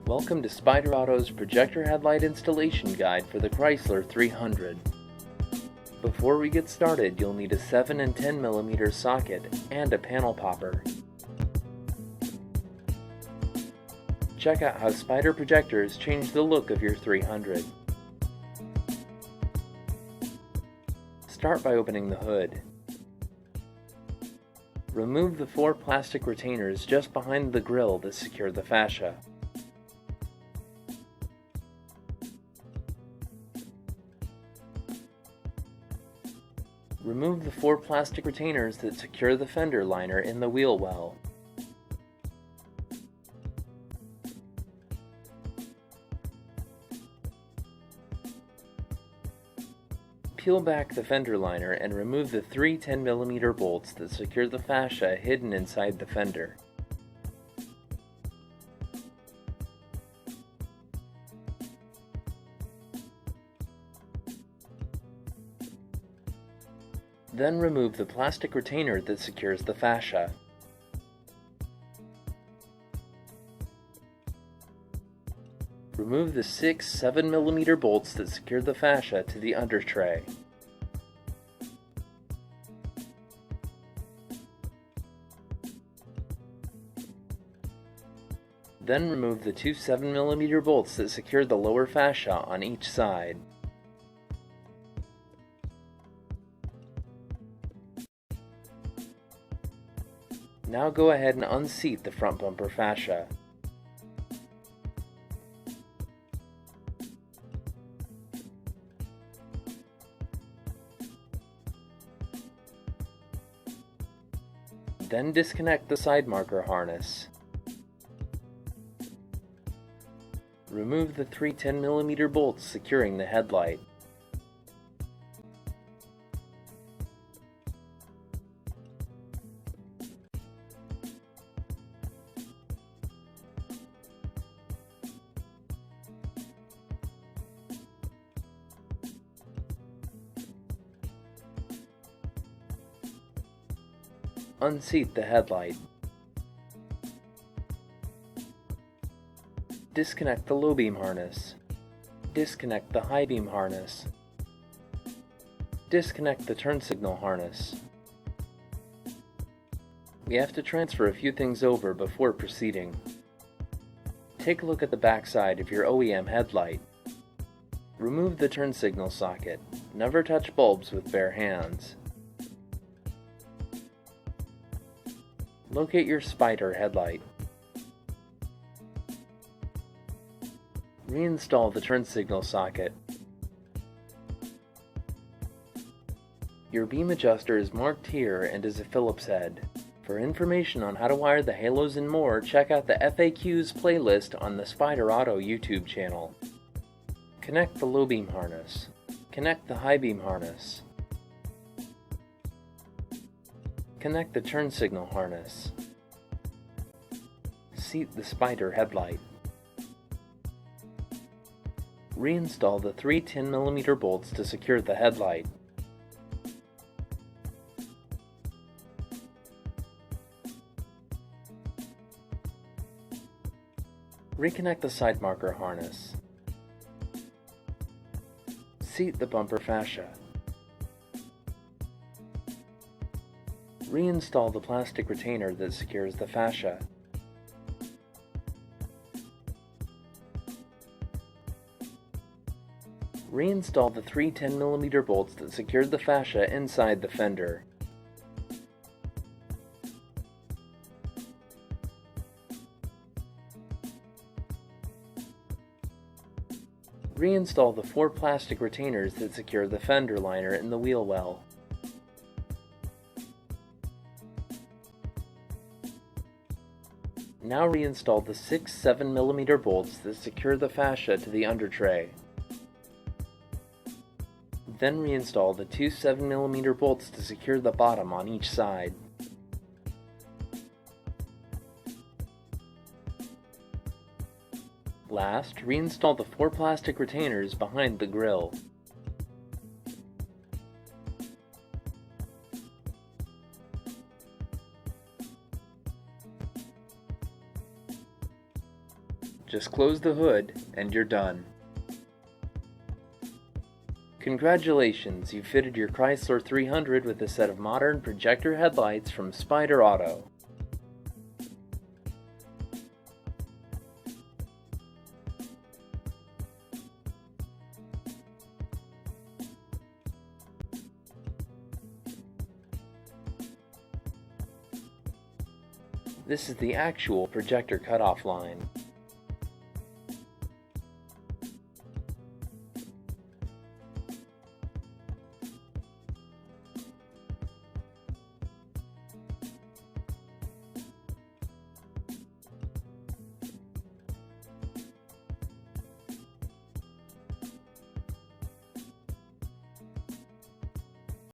Welcome to Spyder Auto's Projector Headlight Installation Guide for the Chrysler 300. Before we get started, you'll need a 7 and 10 mm socket and a panel popper. Check out how Spyder projectors change the look of your 300. Start by opening the hood. Remove the 4 plastic retainers just behind the grille that secure the fascia. Remove the 4 plastic retainers that secure the fender liner in the wheel well. Peel back the fender liner and remove the 3 10 mm bolts that secure the fascia hidden inside the fender. Then remove the plastic retainer that secures the fascia. Remove the 6 7 mm bolts that secure the fascia to the under tray. Then remove the 2 7 mm bolts that secure the lower fascia on each side. Now go ahead and unseat the front bumper fascia. Then disconnect the Sidemarker harness. Remove the 3 10 mm bolts securing the headlight. Unseat the headlight. Disconnect the low beam harness. Disconnect the high beam harness. Disconnect the turn signal harness. We have to transfer a few things over before proceeding. Take a look at the back side of your OEM headlight. Remove the turn signal socket. Never touch bulbs with bare hands. Locate your Spyder headlight. Reinstall the turn signal socket. Your beam adjuster is marked here and is a Phillips head. For information on how to wire the halos and more, check out the FAQs playlist on the Spyder Auto YouTube channel. Connect the low beam harness. Connect the high beam harness. Connect the turn signal harness. Seat the Spyder headlight. Reinstall the 3 10 mm bolts to secure the headlight. Reconnect the Sidemarker harness. Seat the bumper fascia. Reinstall the plastic retainer that secures the fascia. Reinstall the 3 10 mm bolts that secured the fascia inside the fender. Reinstall the 4 plastic retainers that secure the fender liner in the wheel well. Now reinstall the 6 7 mm bolts that secure the fascia to the under tray. Then reinstall the 2 7 mm bolts to secure the bottom on each side. Last, reinstall the 4 plastic retainers behind the grille. Just close the hood and you're done. Congratulations, you fitted your Chrysler 300 with a set of modern projector headlights from Spyder Auto. This is the actual projector cutoff line.